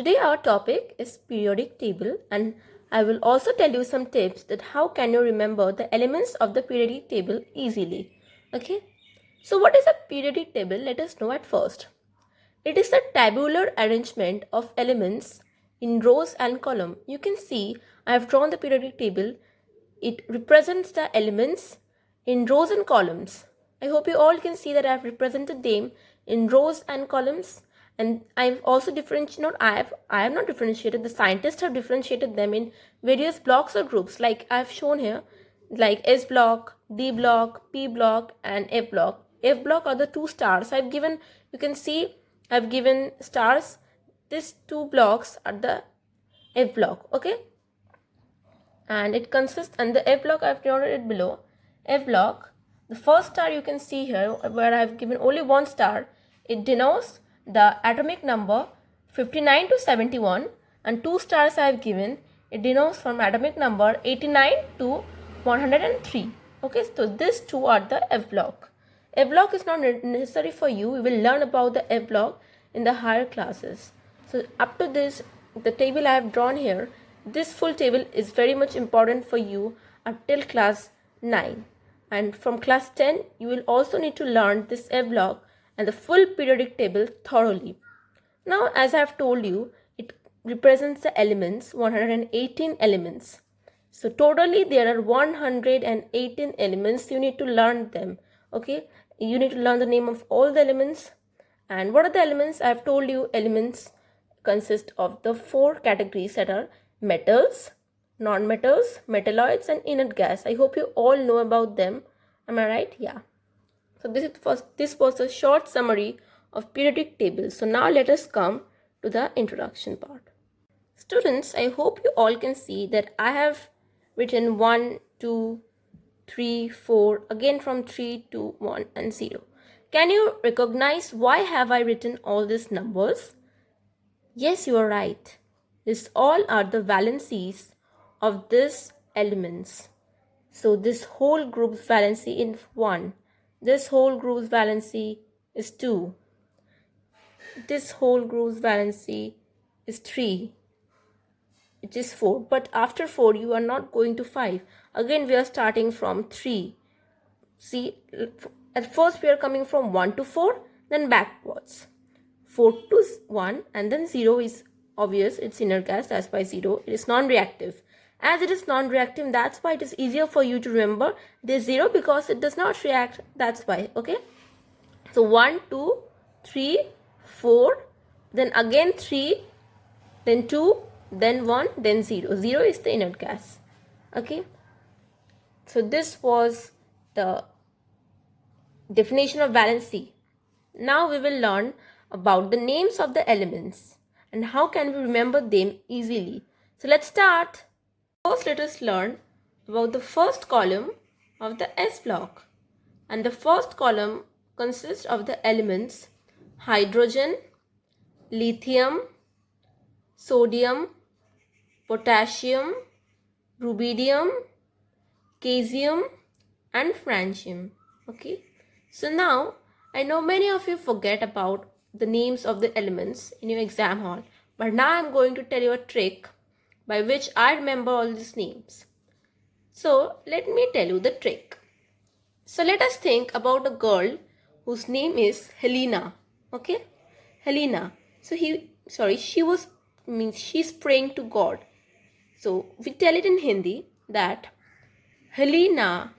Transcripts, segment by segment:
today our topic is periodic table, and I will also tell you some tips that how can you remember the elements of the periodic table easily. Okay. So what is a periodic table? Let us know at first. It is a tabular arrangement of elements in rows and column. You can see I have drawn the periodic table. It represents the elements in rows and columns. I hope you all can see that I have represented them in rows and columns, and I've also differentiated. I have not differentiated. The scientists have differentiated them in various blocks or groups, like I have shown here, like S block, D block, P block, and F block. F block are the two stars I've given. You can see I've given stars. These two blocks are the F block. Okay, and it consists, and the F block I've noted it below. F block, the first star you can see here where I've given only one star, it denotes the atomic number 59 to 71, and two stars I've given, it denotes from atomic number 89 to 103. Okay, so these two are the F block. F block is not necessary for you. We will learn about the F block in the higher classes. So up to this, the table I have drawn here, this full table is very much important for you up till class 9. And from class 10, you will also need to learn this F block and the full periodic table thoroughly. Now, as I have told you, it represents the elements, 118 elements. So totally there are 118 elements. You need to learn them. Okay, you need to learn the name of all the elements. And what are the elements? I have told you elements consist of the four categories that are metals, non-metals, metalloids, and inert gas. I hope you all know about them. Am I right? Yeah. So this was a short summary of periodic table. So now let us come to the introduction part. Students, I hope you all can see that I have written 1, 2, 3, 4, again from 3 to 1 and 0. Can you recognize why have I written all these numbers? Yes, you are right. These all are the valencies of these elements. So this whole group's valency is 1. This whole group's valency is 2. This whole group's valency is 3. It is 4. But after 4, you are not going to 5. Again, we are starting from 3. See, at first we are coming from 1 to 4, then backwards. 4 to 1, and then 0 is obvious, it's inert gas, that's why 0. It is non-reactive. As it is non-reactive, that's why it is easier for you to remember. It is 0 because it does not react, that's why. Okay, so 1, 2, 3, 4, then again 3, then 2, then 1, then 0. 0 is the inert gas. Okay, so this was the definition of valency. Now we will learn about the names of the elements and how can we remember them easily. So let's start. First, let us learn about the first column of the S block. And the first column consists of the elements hydrogen, lithium, sodium, potassium, rubidium, caesium, and francium. Okay, so now I know many of you forget about the names of the elements in your exam hall, but now I'm going to tell you a trick by which I remember all these names. So let me tell you the trick. So let us think about a girl whose name is Helena. Okay, Helena. So she's praying to God. So we tell it in Hindi that Helena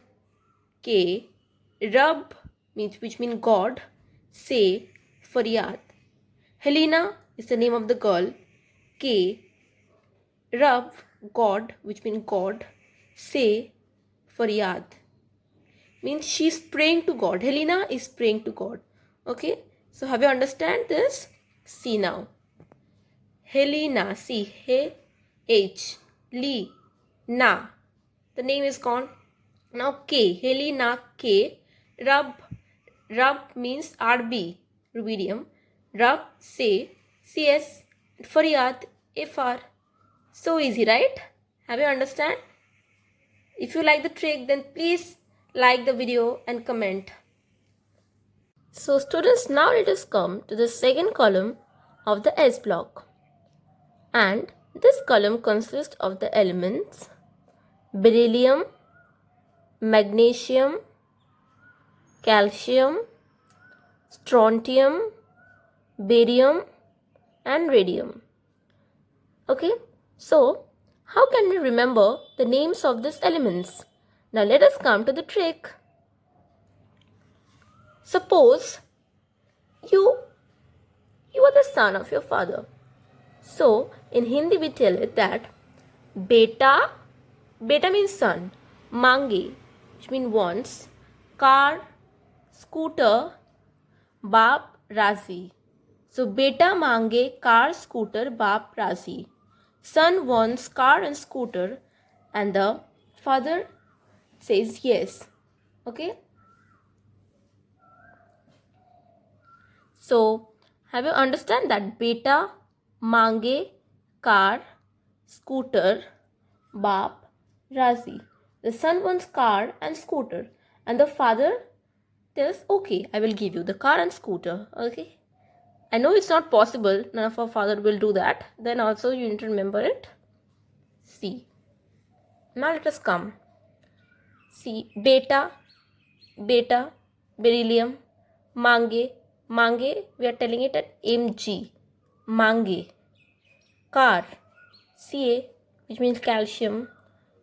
ke Rab which means God, say Faryad. Helena is the name of the girl. K, Rab, God, which means God, say Faryad. Means she's praying to God. Helena is praying to God. Okay, so have you understand this? See now. Helena, see, H, Li, Na. The name is gone. Now K, Helena K, Rab means RB, rubidium. Rab, say, CS, Faryad, FR. So easy, right? Have you understand? If you like the trick, then please like the video and comment. So students, now let us come to the second column of the S block. And this column consists of the elements beryllium, magnesium, calcium, strontium, barium and radium. Okay, so how can we remember the names of these elements? Now let us come to the trick. Suppose you are the son of your father. So in Hindi we tell it that beta means son, mange which means wants, car, scooter, baap razi. So beta mange car, scooter, baap razi. Son wants car and scooter and the father says yes. Okay. So have you understand that beta mange car, scooter, baap razi. The son wants car and scooter and the father tells okay, I will give you the car and scooter. Okay. I know it's not possible, none of our father will do that. Then also you need to remember it. See. Now let us come. See, beta, beryllium, mange, we are telling it at mg, mange, car, Ca, which means calcium,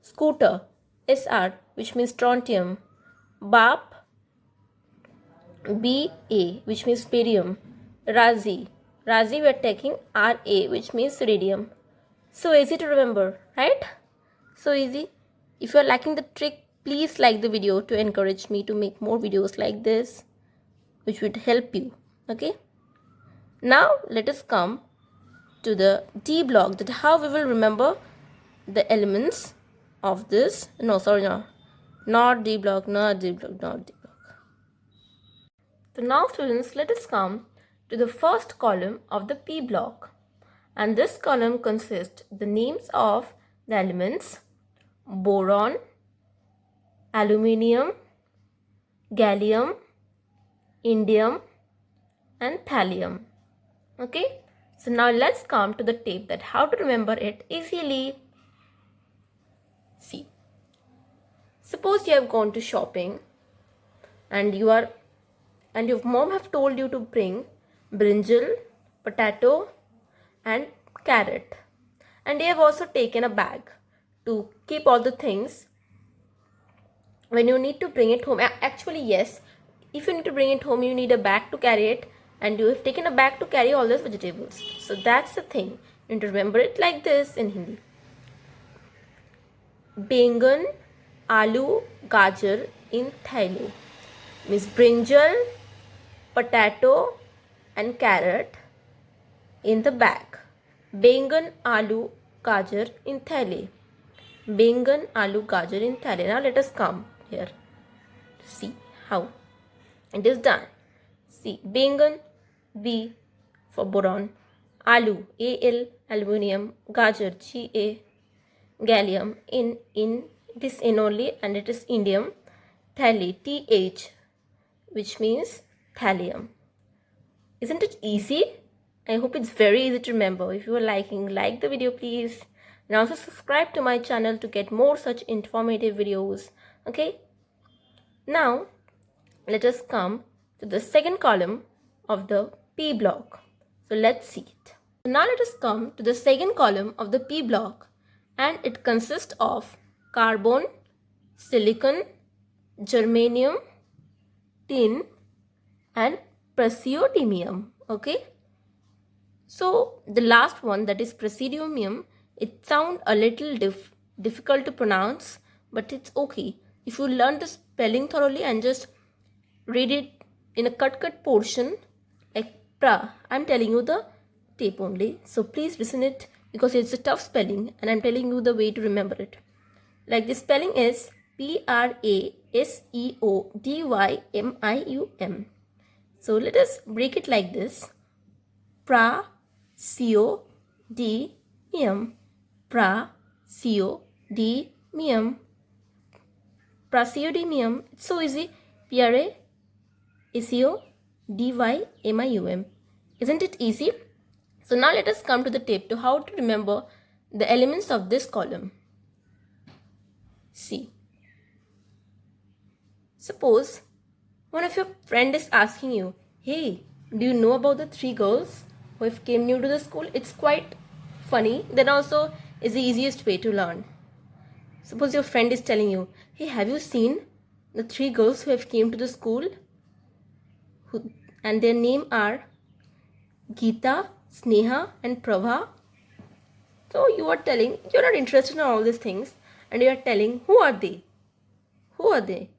scooter, Sr, which means strontium, baap, Ba, which means barium, razi we are taking Ra, which means radium. So easy to remember, right? So easy. If you are liking the trick, please like the video to encourage me to make more videos like this, which would help you. Okay. Now let us come to the D block, that how we will remember the elements of this. Not D block. So now students, let us come to the first column of the P block. And this column consists the names of the elements boron, aluminium, gallium, indium and thallium. Okay. So now let's come to the tip that how to remember it easily. See. Suppose you have gone to shopping and your mom have told you to bring brinjal, potato and carrot. And they have also taken a bag to keep all the things when you need to bring it home. Actually, yes, if you need to bring it home, you need a bag to carry it, and you have taken a bag to carry all those vegetables. So that's the thing. You need to remember it like this in Hindi. Bengan, aloo, gajar in thailu. Means brinjal, potato and carrot in the bag. Bengan, aloo, gajar in thali. Bengan, aloo, gajar in thali. Now let us come here. See how it is done. See, bengan, B for boron, aloo, Al, aluminium, gajar, Ga, gallium, in it is in only and it is indium, thali, Th, which means thallium. Isn't it easy? I hope it's very easy to remember. If you are liking, like the video please, and also subscribe to my channel to get more such informative videos. Okay. Now let us come to the second column of the P block. So let's see it. So now let us come to the second column of the P block, and it consists of carbon, silicon, germanium, tin and praseodymium. Okay. So the last one, that is praseodymium, it sounds a little difficult to pronounce, but it's okay. If you learn the spelling thoroughly and just read it in a cut portion like pra, I'm telling you the tape only. So please listen it because it's a tough spelling and I'm telling you the way to remember it. Like the spelling is praseodymium. So let us break it like this. Praseodymium. Praseodymium. Praseodymium. It's so easy. Praseodymium. Isn't it easy? So now let us come to the tip to how to remember the elements of this column. See, suppose one of your friend is asking you, hey, do you know about the three girls who have came new to the school? It's quite funny. Then also is the easiest way to learn. Suppose your friend is telling you, hey, have you seen the three girls who have came to the school? And their name are Geeta, Sneha and Prabha. So you are telling, you're not interested in all these things and you are telling, who are they? Who are they?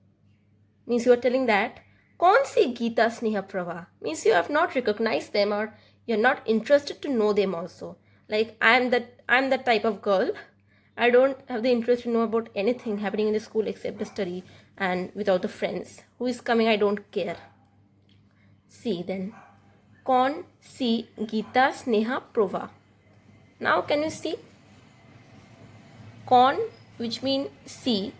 Means you are telling that, kaun si Geeta, Sneha, Prabha? Means you have not recognized them or you're not interested to know them also. Like I'm that type of girl. I don't have the interest to know about anything happening in the school except the study and without the friends. Who is coming, I don't care. See then. Kaun si Geeta, Sneha, Prabha. Now can you see? Kaun, which means see.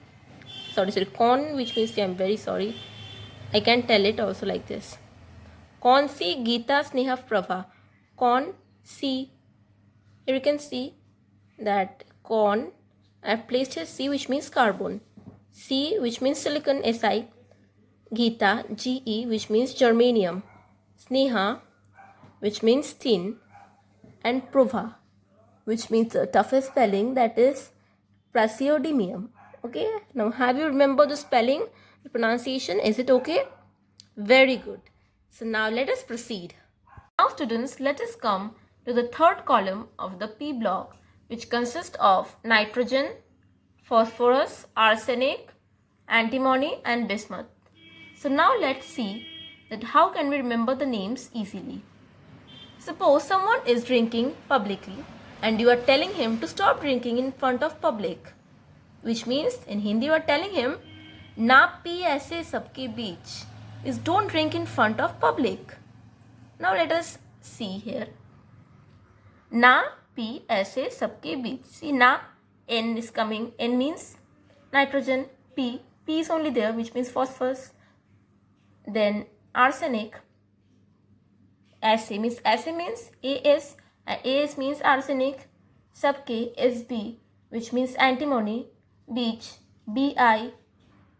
Sorry, kaun, which means see. I'm very sorry. I can tell it also like this. Kaun si Geeta, Sneha, Prabha. Kaun si. Here you can see that kaun, I have placed here C, which means carbon. C, which means silicon, Si. Geeta, Ge, which means germanium. Sneha, which means thin. And Prabha, which means the toughest spelling, that is praseodymium. Okay, now have you remembered the spelling, the pronunciation? Is it okay? Very good. So now let us proceed. Now students, let us come to the third column of the P block, which consists of nitrogen, phosphorus, arsenic, antimony and bismuth. So now let's see that how can we remember the names easily. Suppose someone is drinking publicly and you are telling him to stop drinking in front of public, which means in Hindi you are telling him ना P ऐसे सबके बीच, is don't drink in front of public. Now let us see here. ना P ऐसे सबके बीच. See, ना, N is coming. N means nitrogen. P is only there, which means phosphorus. Then arsenic. Acid means AS. AS means arsenic. Sabke, SB, which means antimony. Beach, BI,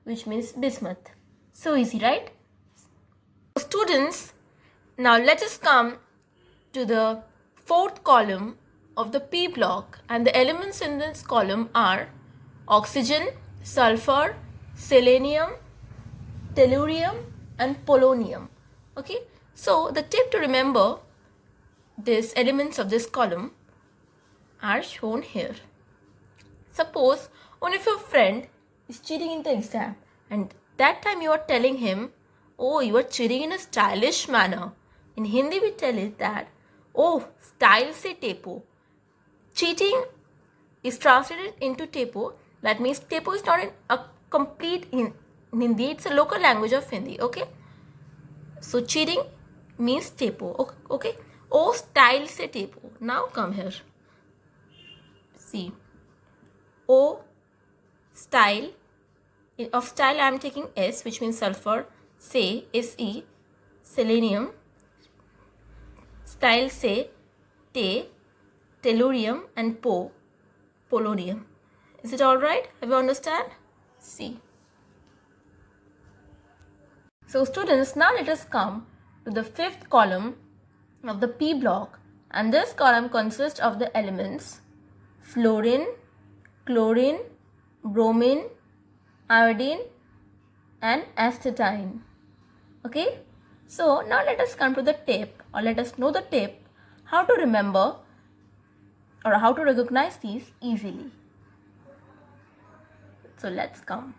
which means bismuth. So easy, right? Students, now let us come to the fourth column of the P block, and the elements in this column are oxygen, sulfur, selenium, tellurium and polonium. Okay, so the tip to remember these elements of this column are shown here. Suppose one of your friend is cheating in the exam and that time you are telling him, oh, you are cheating in a stylish manner. In Hindi we tell it that, oh, style se tepo. Cheating is translated into tepo. That means tepo is not a complete in Hindi. It's a local language of Hindi. Okay. So cheating means tepo. Okay. Oh, style se tepo. Now come here. See. O, style. Of style I am taking S, which means sulfur. Se, Se, selenium. Style se, Te, tellurium and polonium. Is it alright? Have you understand? See. So students, now let us come to the fifth column of the P block, and this column consists of the elements fluorine, chlorine, bromine, iodine and astatine. Okay, so now let us come to the tip, or let us know the tip how to remember or how to recognize these easily. So let's come.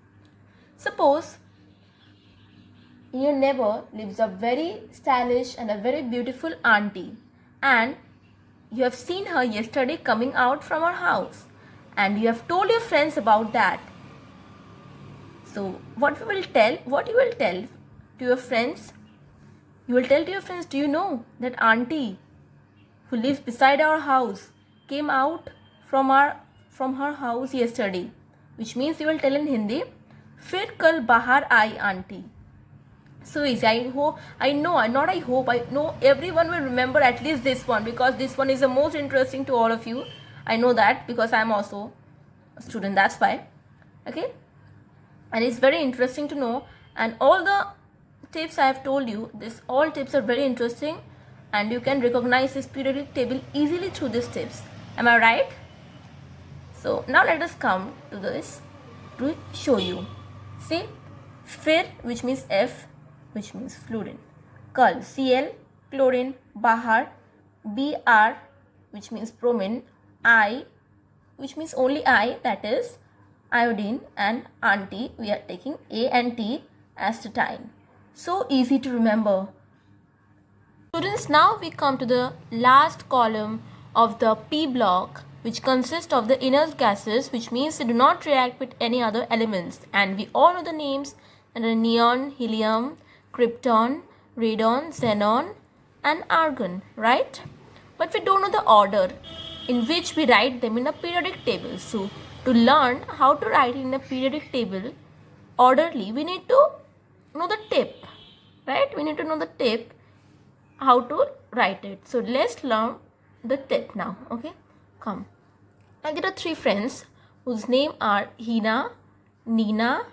Suppose your neighbor lives a very stylish and a very beautiful auntie, and you have seen her yesterday coming out from her house, and you have told your friends about that. So what you will tell to your friends? You will tell to your friends, do you know that auntie who lives beside our house came out from her house yesterday? Which means you will tell in Hindi, फिर कल बाहर आई aunty. So easy. I know everyone will remember at least this one, because this one is the most interesting to all of you. I know that because I am also a student, that's why. Okay, and it's very interesting to know, and all the tips I have told you, this all tips are very interesting, and you can recognize this periodic table easily through these tips. Am I right? So now let us come to this to show you. See, Fir, which means F, which means fluorine. Kal, Cl, chlorine. Bahar, Br, which means bromine. I, which means only I, that is iodine. And anti, we are taking A and T, astatine. So easy to remember. Students, now we come to the last column of the P block, which consists of the inert gases, which means they do not react with any other elements. And we all know the names, that are neon, helium, krypton, radon, xenon, and argon, right? But we don't know the order in which we write them in a periodic table. So to learn how to write in a periodic table orderly, we need to know the tip, right? We need to know the tip, how to write it. So let's learn the tip now. Okay, come. Now there are three friends whose name are Hina, Nina,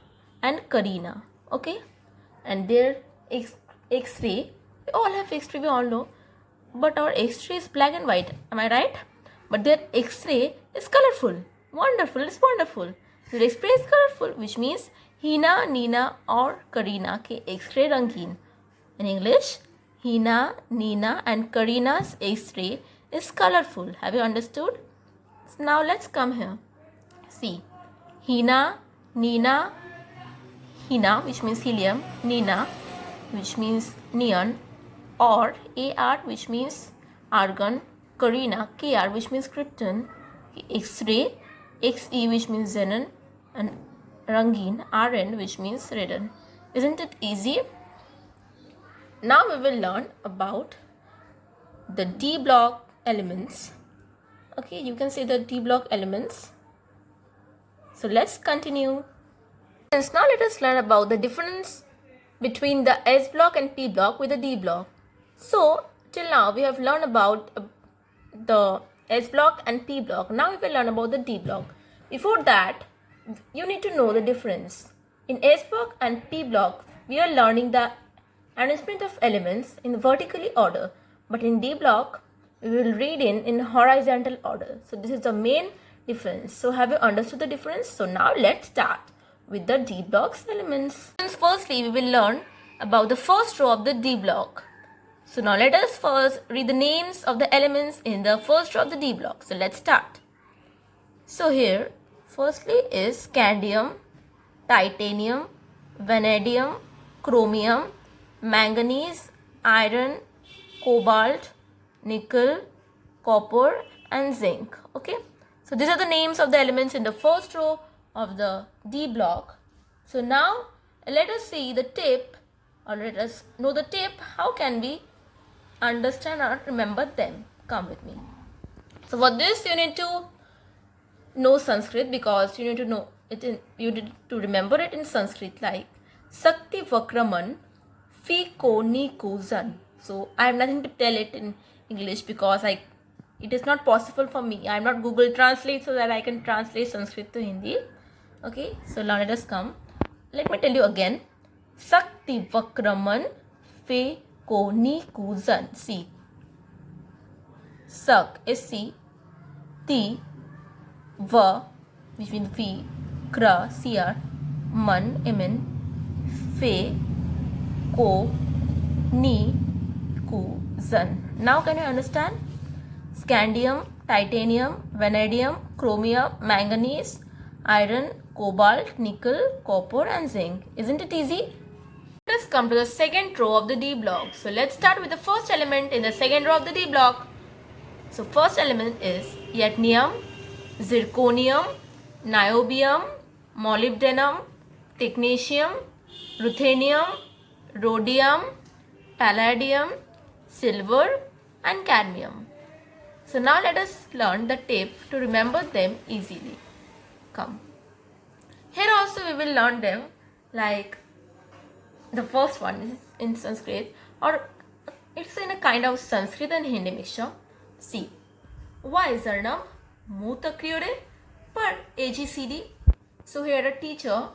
and Karina. Okay, and their X-ray, we all have X-ray, we all know, but our X-ray is black and white. Am I right? But their X-ray is colorful. Wonderful, it's wonderful. Their X-ray is colorful, which means Hina, Nina, or Karina ke X-ray rangeen. In English, Hina, Nina, and Karina's X-ray is colorful. Have you understood? So now let's come here. See, Hina, Nina, Hina, which means helium, Nina, which means neon, or Ar, which means argon, Karina, Kr, which means krypton, X-ray, Xe, which means xenon, and rangeen, Rn, which means radon. Isn't it easy? Now we will learn about the D block elements. Okay, you can see the D block elements. So let's continue. Now let us learn about the difference between the S block and P block with the D block. So till now we have learned about the S block and P block. Now we will learn about the D block. Before that, you need to know the difference. In S block and P block, we are learning the arrangement of elements in vertically order, but in D block we will read in horizontal order. So this is the main difference. So have you understood the difference? So now let's start with the D block's elements. Firstly, we will learn about the first row of the D block. So now let us first read the names of the elements in the first row of the D block. So let's start. So here firstly is scandium, titanium, vanadium, chromium, manganese, iron, cobalt, nickel, copper, and zinc. Okay, so these are the names of the elements in the first row of the D block. So now let us see the tip, or let us know the tip. How can we understand or remember them? Come with me. So for this you need to know Sanskrit, because you need to know it you need to remember it in Sanskrit, like Sakti Vakraman Fi Ko Ni Ko Zan. So I have nothing to tell it in English because it is not possible for me. I am not Google Translate so that I can translate Sanskrit to Hindi. Okay, so now let us come. Let me tell you again. Sakti Vakraman Fe Ko Ni Ku Zan. See. Sak is C. Ti. Va, which means V. Kra, Cr. Man, Mn. Fe. Ko. Ni. Ku. Zan. Now can you understand? Scandium, titanium, vanadium, chromium, manganese, iron, cobalt, nickel, copper, and zinc. Isn't it easy? Let us come to the second row of the D block. So let's start with the first element in the second row of the D block. So first element is ytnium, zirconium, niobium, molybdenum, technetium, ruthenium, rhodium, palladium, silver, and cadmium. So now let us learn the tip to remember them easily. Come. Here also we will learn them, like the first one is in Sanskrit, or it's in a kind of Sanskrit and Hindi mixture. See, why Zarnam Mutakriore per AGCD. So here a teacher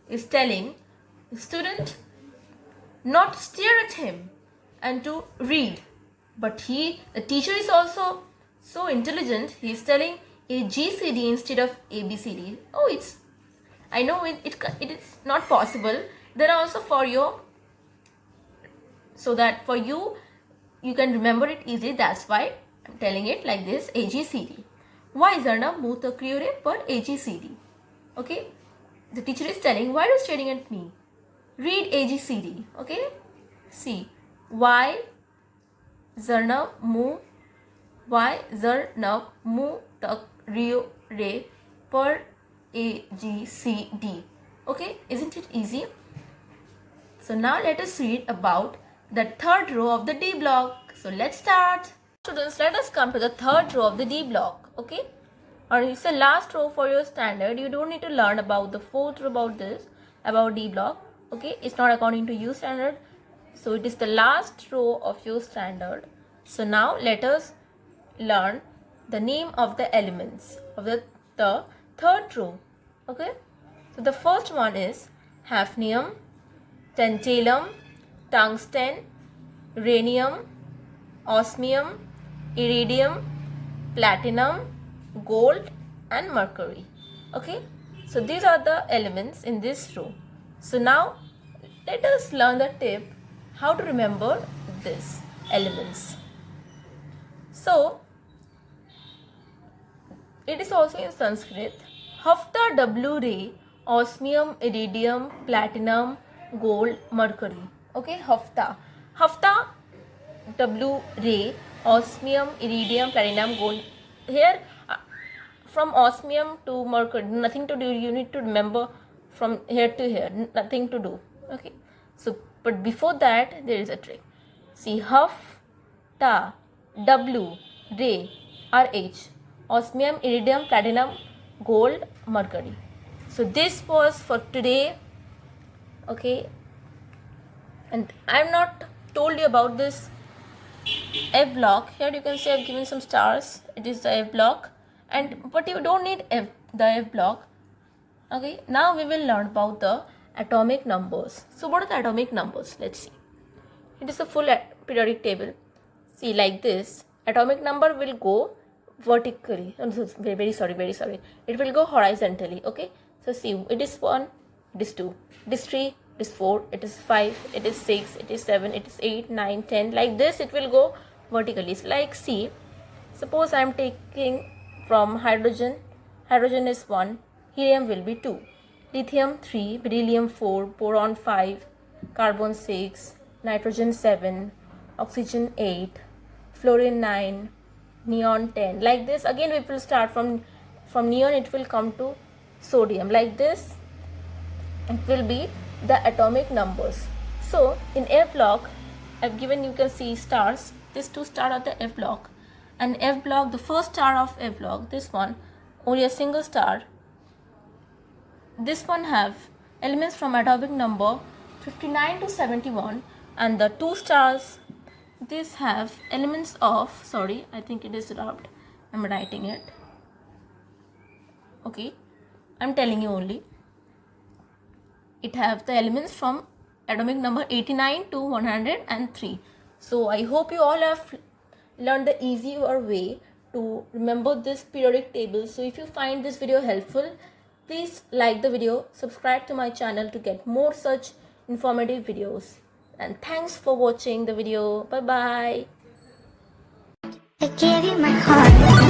is telling the student not to stare at him and to read. But the teacher is also so intelligent, he is telling AGCD instead of ABCD. Oh, I know it is not possible. There are also for your, so that for you can remember it easily. That's why I'm telling it like this, AGCD. Why Zarna Mutakriore per AGCD? Okay, the teacher is telling, why are you staring at me? Read AGCD. Okay, see, why Zarna Mutakriore per AGCD. Okay, isn't it easy? So now let us read about the third row of the D block. So let's start. Students, let us come to the third row of the D block. Okay, or it's the last row for your standard. You don't need to learn about the fourth row about D block. Okay, it's not according to you standard. So it is the last row of your standard. So now let us learn the name of the elements of the third row. Okay, so the first one is hafnium, tantalum, tungsten, rhenium, osmium, iridium, platinum, gold and mercury. Okay, so these are the elements in this row. So now let us learn the tip how to remember these elements. So it is also in Sanskrit. Hafta W ray, osmium, iridium, platinum, gold, mercury. Okay, hafta W ray, osmium, iridium, platinum, gold. Here from osmium to mercury, nothing to do. You need to remember from here to here, nothing to do. Okay, so but before that there is a trick. See, hafta W ray, RH, osmium, iridium, platinum, gold, mercury. So this was for today. Okay, and I have not told you about this F block. Here you can see I have given some stars. It is the F block, but you don't need the F block. Okay, now we will learn about the atomic numbers. So what are the atomic numbers? Let's see. It is a full periodic table. See, like this, atomic number will go vertically. I'm so very sorry. It will go horizontally. Okay, so see, it is 1, it is 2, it is 3, it is 4, it is 5, it is 6, it is 7, it is 8, 9, 10. Like this, it will go vertically. It's like, see, suppose I am taking from hydrogen. Hydrogen is 1, helium will be 2, lithium 3, beryllium 4, boron 5, carbon 6, nitrogen 7, oxygen 8, fluorine 9, neon 10. Like this, again we will start from neon, it will come to sodium. Like this, it will be the atomic numbers. So in F block, I've given, you can see stars. These 2 stars are the F block. And F block, the first star of F block, this one, only a single star. This one have elements from atomic number 59 to 71, and the 2 stars, this have elements of, sorry, I think it is rubbed, I'm writing it. Okay, I'm telling you only. It have the elements from atomic number 89 to 103. So I hope you all have learned the easier way to remember this periodic table. So if you find this video helpful, please like the video, subscribe to my channel to get more such informative videos. And thanks for watching the video. Bye bye. I gave you my heart.